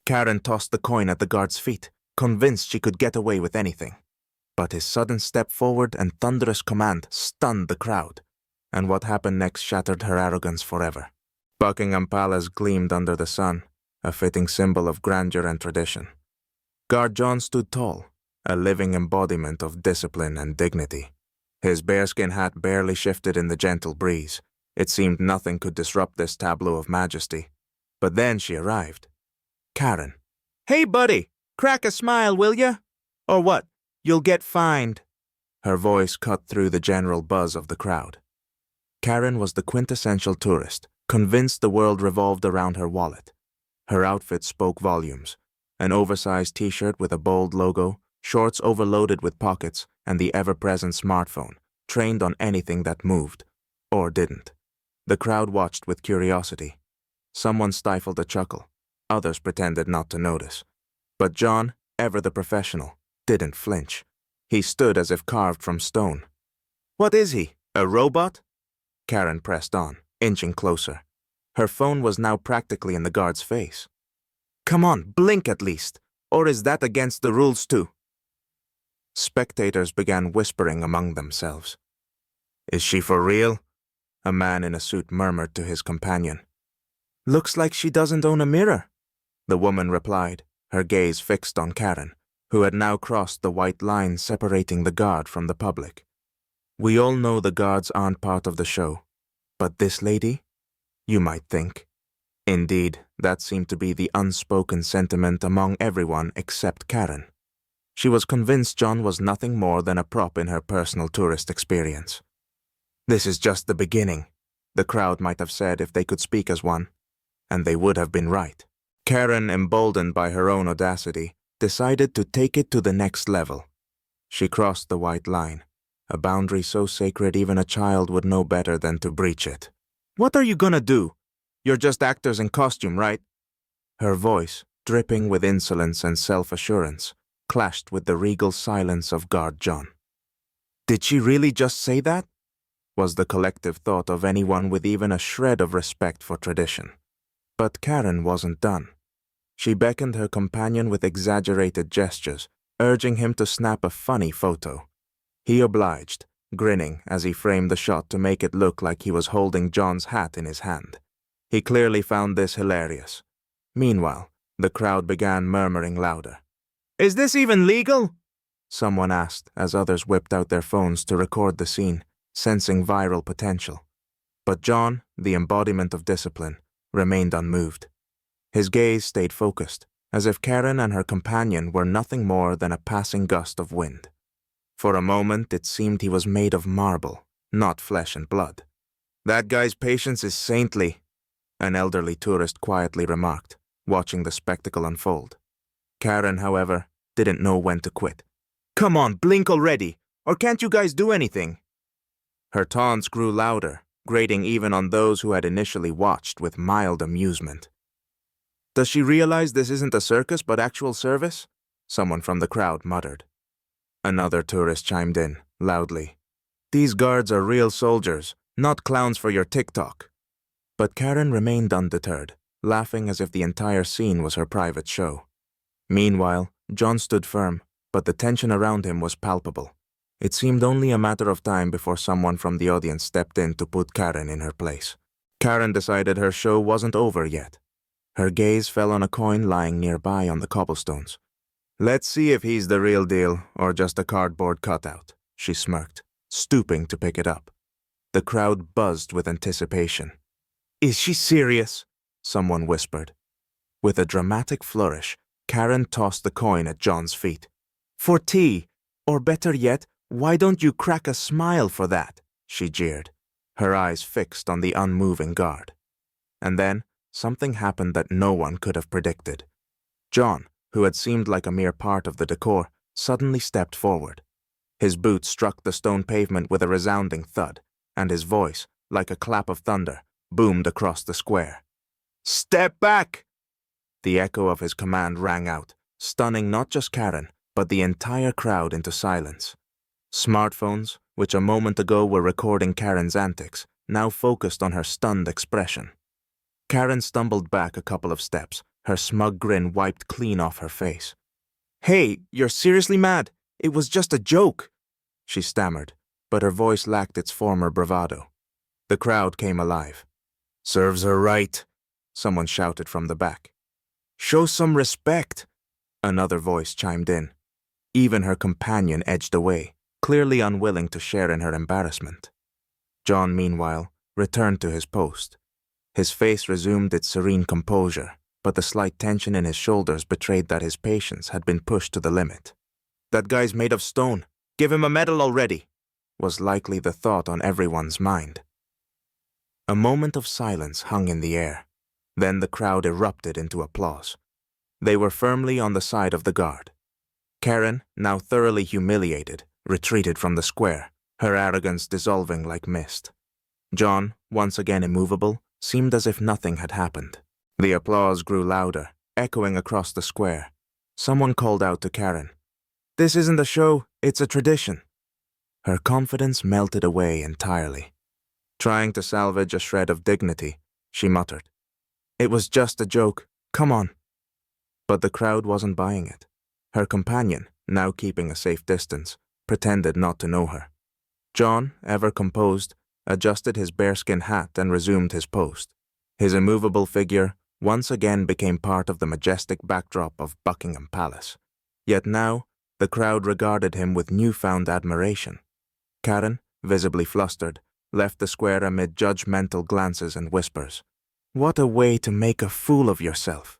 Karen tossed the coin at the guard's feet, convinced she could get away with anything. But his sudden step forward and thunderous command stunned the crowd, and what happened next shattered her arrogance forever. Buckingham Palace gleamed under the sun, a fitting symbol of grandeur and tradition. Guard John stood tall, a living embodiment of discipline and dignity. His bearskin hat barely shifted in the gentle breeze. It seemed nothing could disrupt this tableau of majesty. But then she arrived. Karen. "Hey, buddy, crack a smile, will ya? Or what? You'll get fined." Her voice cut through the general buzz of the crowd. Karen was the quintessential tourist, convinced the world revolved around her wallet. Her outfit spoke volumes. An oversized t-shirt with a bold logo, shorts overloaded with pockets, and the ever-present smartphone, trained on anything that moved, or didn't. The crowd watched with curiosity. Someone stifled a chuckle. Others pretended not to notice. But John, ever the professional, didn't flinch. He stood as if carved from stone. "What is he, a robot?" Karen pressed on, inching closer. Her phone was now practically in the guard's face. "Come on, blink at least, or is that against the rules too?" Spectators began whispering among themselves. "Is she for real?" a man in a suit murmured to his companion. "Looks like she doesn't own a mirror," the woman replied, her gaze fixed on Karen, who had now crossed the white line separating the guard from the public. "We all know the guards aren't part of the show, but this lady? You might think." Indeed, that seemed to be the unspoken sentiment among everyone except Karen. She was convinced John was nothing more than a prop in her personal tourist experience. "This is just the beginning," the crowd might have said if they could speak as one, and they would have been right. Karen, emboldened by her own audacity, decided to take it to the next level. She crossed the white line, a boundary so sacred even a child would know better than to breach it. "What are you gonna do? You're just actors in costume, right?" Her voice, dripping with insolence and self-assurance, clashed with the regal silence of Guard John. "Did she really just say that?" was the collective thought of anyone with even a shred of respect for tradition. But Karen wasn't done. She beckoned her companion with exaggerated gestures, urging him to snap a funny photo. He obliged, grinning as he framed the shot to make it look like he was holding John's hat in his hand. He clearly found this hilarious. Meanwhile, the crowd began murmuring louder. "Is this even legal?" someone asked as others whipped out their phones to record the scene, sensing viral potential. But John, the embodiment of discipline, remained unmoved. His gaze stayed focused, as if Karen and her companion were nothing more than a passing gust of wind. For a moment it seemed he was made of marble, not flesh and blood. "That guy's patience is saintly," an elderly tourist quietly remarked, watching the spectacle unfold. Karen, however, didn't know when to quit. "Come on, blink already, or can't you guys do anything?" Her taunts grew louder, grating even on those who had initially watched with mild amusement. "Does she realize this isn't a circus but actual service?" someone from the crowd muttered. Another tourist chimed in, loudly. "These guards are real soldiers, not clowns for your TikTok." But Karen remained undeterred, laughing as if the entire scene was her private show. Meanwhile, John stood firm, but the tension around him was palpable. It seemed only a matter of time before someone from the audience stepped in to put Karen in her place. Karen decided her show wasn't over yet. Her gaze fell on a coin lying nearby on the cobblestones. "Let's see if he's the real deal or just a cardboard cutout," she smirked, stooping to pick it up. The crowd buzzed with anticipation. "Is she serious?" someone whispered. With a dramatic flourish, Karen tossed the coin at John's feet. "For tea, or better yet, why don't you crack a smile for that?" she jeered, her eyes fixed on the unmoving guard. And then, something happened that no one could have predicted. John, who had seemed like a mere part of the decor, suddenly stepped forward. His boots struck the stone pavement with a resounding thud, and his voice, like a clap of thunder, boomed across the square. "Step back!" The echo of his command rang out, stunning not just Karen, but the entire crowd into silence. Smartphones, which a moment ago were recording Karen's antics, now focused on her stunned expression. Karen stumbled back a couple of steps, her smug grin wiped clean off her face. "Hey, you're seriously mad? It was just a joke," she stammered, but her voice lacked its former bravado. The crowd came alive. "Serves her right," someone shouted from the back. "Show some respect," another voice chimed in. Even her companion edged away, clearly unwilling to share in her embarrassment. John, meanwhile, returned to his post. His face resumed its serene composure, but the slight tension in his shoulders betrayed that his patience had been pushed to the limit. "That guy's made of stone. Give him a medal already," was likely the thought on everyone's mind. A moment of silence hung in the air. Then the crowd erupted into applause. They were firmly on the side of the guard. Karen, now thoroughly humiliated, retreated from the square, her arrogance dissolving like mist. John, once again immovable, seemed as if nothing had happened. The applause grew louder, echoing across the square. Someone called out to Karen, "This isn't a show, it's a tradition." Her confidence melted away entirely. Trying to salvage a shred of dignity, she muttered, "It was just a joke, come on." But the crowd wasn't buying it. Her companion, now keeping a safe distance, pretended not to know her. John, ever composed, adjusted his bearskin hat and resumed his post. His immovable figure once again became part of the majestic backdrop of Buckingham Palace. Yet now, the crowd regarded him with newfound admiration. Karen, visibly flustered, left the square amid judgmental glances and whispers. "What a way to make a fool of yourself."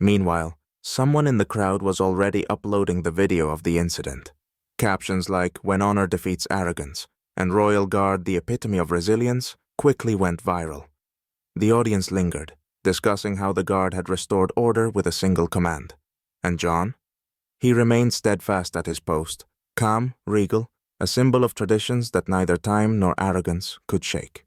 Meanwhile, someone in the crowd was already uploading the video of the incident. Captions like "When honor defeats arrogance" and "Royal Guard, the epitome of resilience" quickly went viral. The audience lingered, discussing how the guard had restored order with a single command. And John? He remained steadfast at his post, calm, regal, a symbol of traditions that neither time nor arrogance could shake.